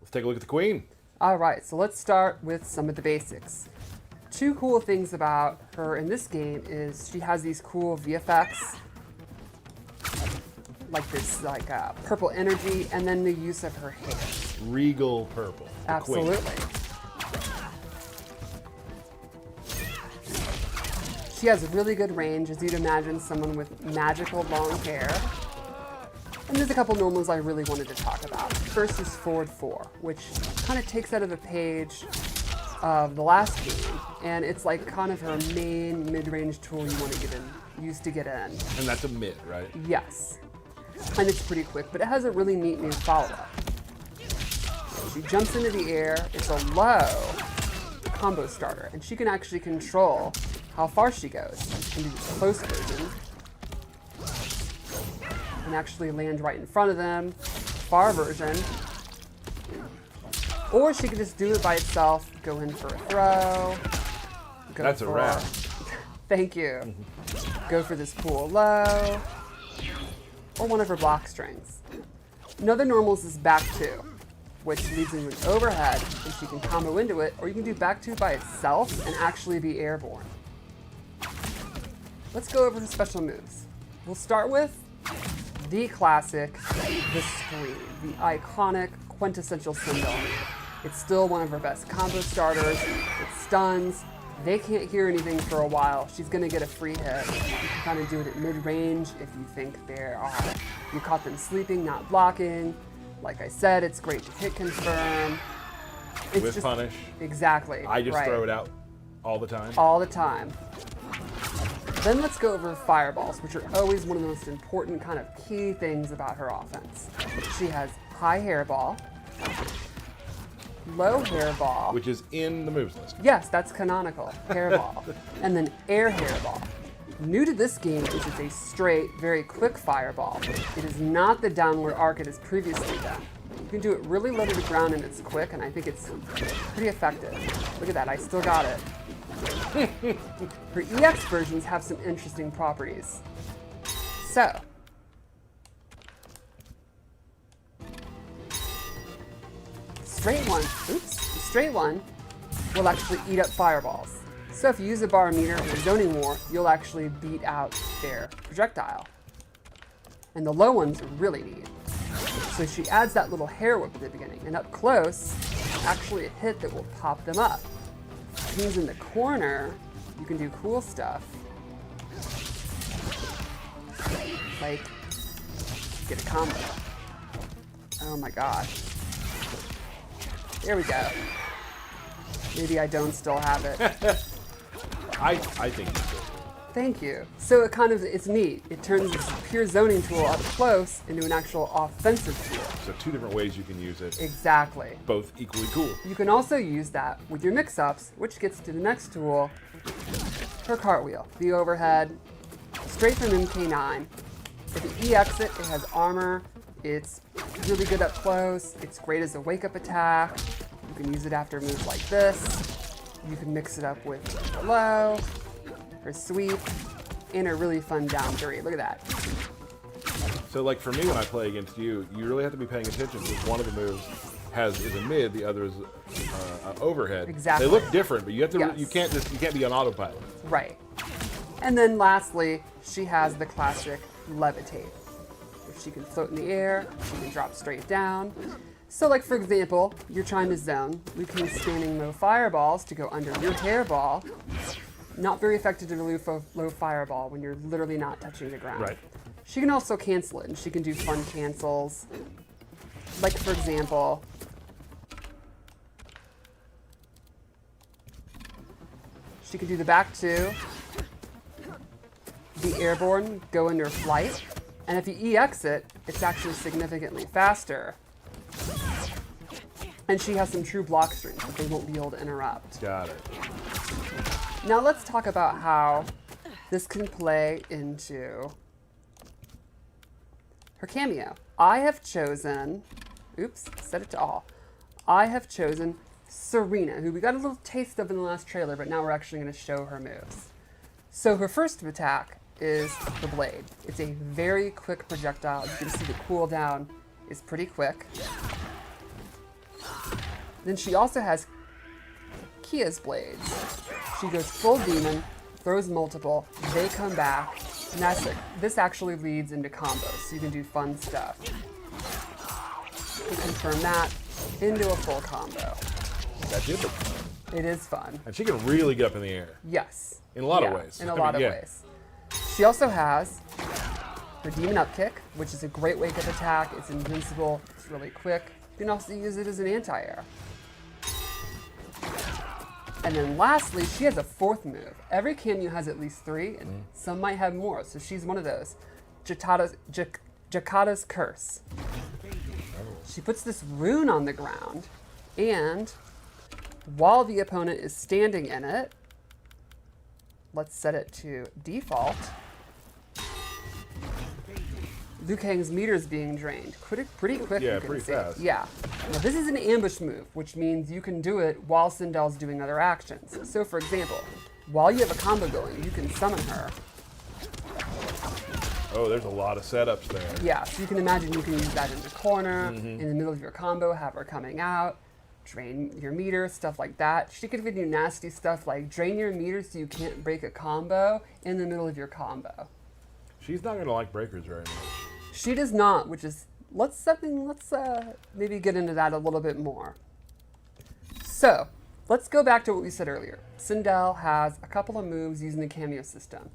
Let's take a look at the queen. All right, so let's start with some of the basics. Two cool things about her in this game is she has these cool VFX, like this purple energy, and then the use of her hair. Regal purple. The Absolutely. Queen. She has really good range, as you'd imagine someone with magical long hair. And there's a couple normals I really wanted to talk about. First is forward 4, which kind of takes out of the page of the last game, and it's like kind of her main mid-range tool you want to use to get in. And that's a mid, right? Yes. And it's pretty quick, but it has a really neat new follow-up. She jumps into the air, it's a low combo starter, and she can actually control how far she goes. She can do the close version, and actually land right in front of them, far version. Or she can just do it by itself, go in for a throw. That's a wrap. Thank you. Go for this cool low. Or one of her block strings. Another normals is back 2, which leads into an overhead, and she can combo into it, or you can do back 2 by itself and actually be airborne. Let's go over the special moves. We'll start with the classic, the Scream, the iconic, quintessential Sindel. It's still one of her best combo starters. It stuns. They can't hear anything for a while. She's gonna get a free hit. You can kind of do it at mid-range if you think you caught them sleeping, not blocking. Like I said, it's great to hit confirm. It's With just, punish. Exactly. I just right. throw it out all the time. All the time. Then let's go over fireballs, which are always one of the most important kind of key things about her offense. She has high hairball, low hairball. Which is in the moves list. Yes, that's canonical, hairball. And then air hairball. New to this game is it's a straight, very quick fireball. It is not the downward arc it has previously done. You can do it really low to the ground and it's quick, and I think it's pretty effective. Look at that, I still got it. Her EX versions have some interesting properties. So, the straight one will actually eat up fireballs. So if you use a barometer or a zoning war, you'll actually beat out their projectile. And the low ones are really neat. So she adds that little hair whip at the beginning, and up close, actually a hit that will pop them up. Means in the corner, you can do cool stuff. Like, get a combo. Oh my god. There we go. Maybe I don't still have it. I think you do. Thank you. So it's neat. It turns this pure zoning tool up close into an actual offensive tool. So 2 different ways you can use it. Exactly. Both equally cool. You can also use that with your mix-ups, which gets to the next tool, her cartwheel, the overhead, straight from MK9. If you EX it, it has armor. It's really good up close. It's great as a wake-up attack. You can use it after moves like this. You can mix it up with her low, her sweep, and a really fun down three. Look at that. So like for me when I play against you, you really have to be paying attention because one of the moves is a mid, the other is overhead. Exactly. They look different, but you have to Yes. you can't be on autopilot. Right. And then lastly, she has the classic levitate. If she can float in the air, she can drop straight down. So like for example, you're trying to zone, we can use standing low fireballs to go under your hairball. Not very effective to low fireball when you're literally not touching the ground. Right. She can also cancel it, and she can do fun cancels. Like for example, she can do the back two, be airborne, go into flight, and if you EX it, it's actually significantly faster. And she has some true block strings that they won't be able to interrupt. Got it. Now let's talk about how this can play into her cameo. I have chosen, set it to all. I have chosen Serena, who we got a little taste of in the last trailer, but now we're actually going to show her moves. So her first attack is the blade. It's a very quick projectile. You can see the cooldown is pretty quick. Then she also has Kia's blades. She goes full demon, throws multiple, they come back, and this actually leads into combos, so you can do fun stuff. You can turn that into a full combo. That did look fun. It is fun. And she can really get up in the air. Yes. In a lot of ways. In a lot of ways. She also has her demon up kick, which is a great wake-up attack. It's invincible. It's really quick. You can also use it as an anti-air. And then lastly, she has a fourth move. Every cameo has at least 3, and some might have more, so she's one of those. Jakata's Curse. She puts this rune on the ground, and while the opponent is standing in it, let's set it to default, Liu Kang's meter is being drained. Pretty quick, Yeah, you can pretty see. fast. Yeah. Now this is an ambush move, which means you can do it while Sindel's doing other actions. So for example, while you have a combo going, you can summon her. Oh, there's a lot of setups there. Yeah, so you can imagine you can use that in the corner, in the middle of your combo, have her coming out, drain your meter, stuff like that. She could even do nasty stuff like drain your meter so you can't break a combo in the middle of your combo. She's not going to like breakers very much. She does not, which is, let's maybe get into that a little bit more. So, let's go back to what we said earlier. Sindel has a couple of moves using the cameo system.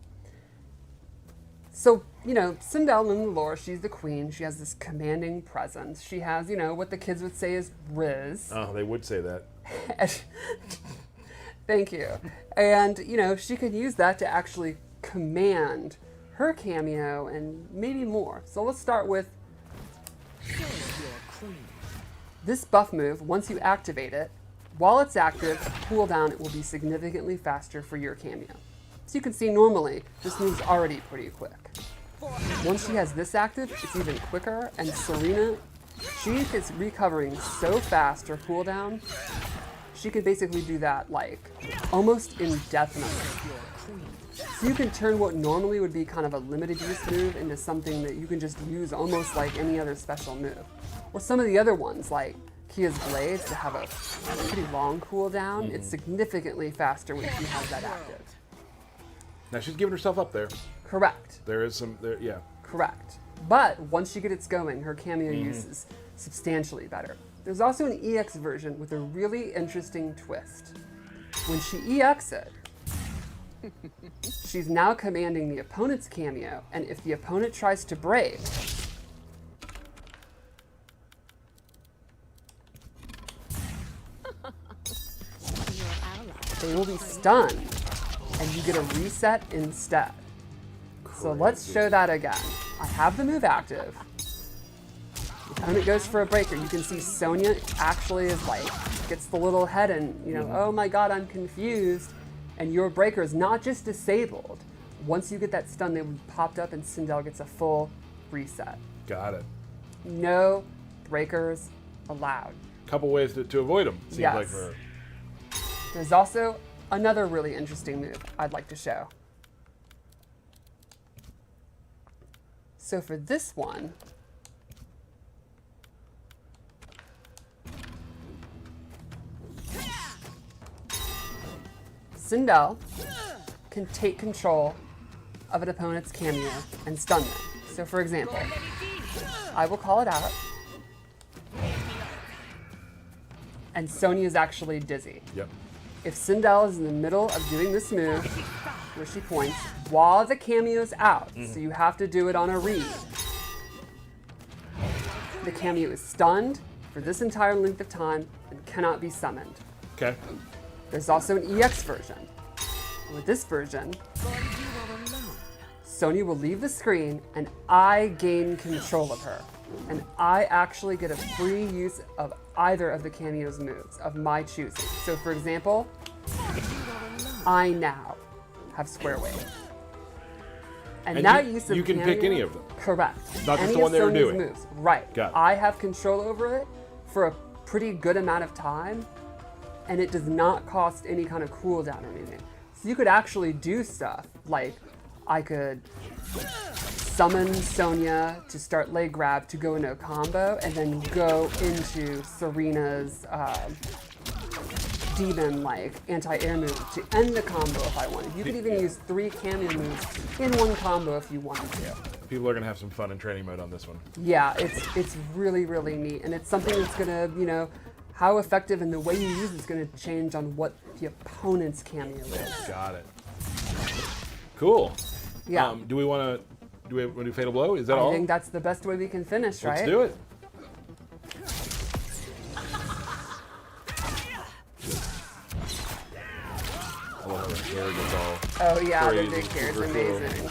So, Sindel in the lore, she's the queen. She has this commanding presence. She has, what the kids would say is Riz. Oh, they would say that. Thank you. And, she could use that to actually command her cameo and maybe more. So let's start with this buff move. Once you activate it, while it's active, cooldown, it will be significantly faster for your cameo. So you can see normally, this move's already pretty quick. Once she has this active, it's even quicker, and Serena, she is recovering so fast her cooldown, she could basically do that like almost indefinitely. So you can turn what normally would be kind of a limited use move into something that you can just use almost like any other special move. Or some of the other ones like Kia's blades that have a pretty long cooldown, it's significantly faster when she has that active. Now she's giving herself up there. Correct. There is some, yeah. Correct. But once she gets going, her cameo use is substantially better. There's also an EX version with a really interesting twist. When she EX it, she's now commanding the opponent's cameo, and if the opponent tries to break, they will be stunned, and you get a reset instead. So let's show that again. I have the move active. The opponent goes for a breaker. You can see Sonya actually is like, gets the little head and, oh my god, I'm confused. And your breaker is not just disabled. Once you get that stun, they will be popped up and Sindel gets a full reset. Got it. No breakers allowed. Couple ways to avoid them, seems Yes. like for her. There's also another really interesting move I'd like to show. So for this one, Sindel can take control of an opponent's cameo and stun them. So for example, I will call it out, and Sonya is actually dizzy. Yep. If Sindel is in the middle of doing this move, where she points, while the cameo's out, so you have to do it on a read, the cameo is stunned for this entire length of time and cannot be summoned. Okay. There's also an EX version. With this version, Sonya will leave the screen and I gain control of her. And I actually get a free use of either of the cameo's moves of my choosing. So for example, I now have Square Wave. And that use of you can cameo, pick any of them. Correct. Not just Any the one of they were Sonya's doing. moves. Right. Got it. I have control over it for a pretty good amount of time, and it does not cost any kind of cooldown or anything. So you could actually do stuff like I could summon Sonya to start leg grab to go into a combo, and then go into Serena's demon-like anti-air move to end the combo if I wanted. You could even use 3 cameo moves in one combo if you wanted to. People are going to have some fun in training mode on this one. Yeah, it's really, really neat. And it's something that's going to, you know, how effective and the way you use it is going to change on what the opponent's cameo is. Got it. Cool. Yeah. Do we want to do Fatal Blow? Is that all? I think that's the best way we can finish, right? Let's do it. I love how the hair gets all Oh yeah, the crazy, big hair is super cool. amazing.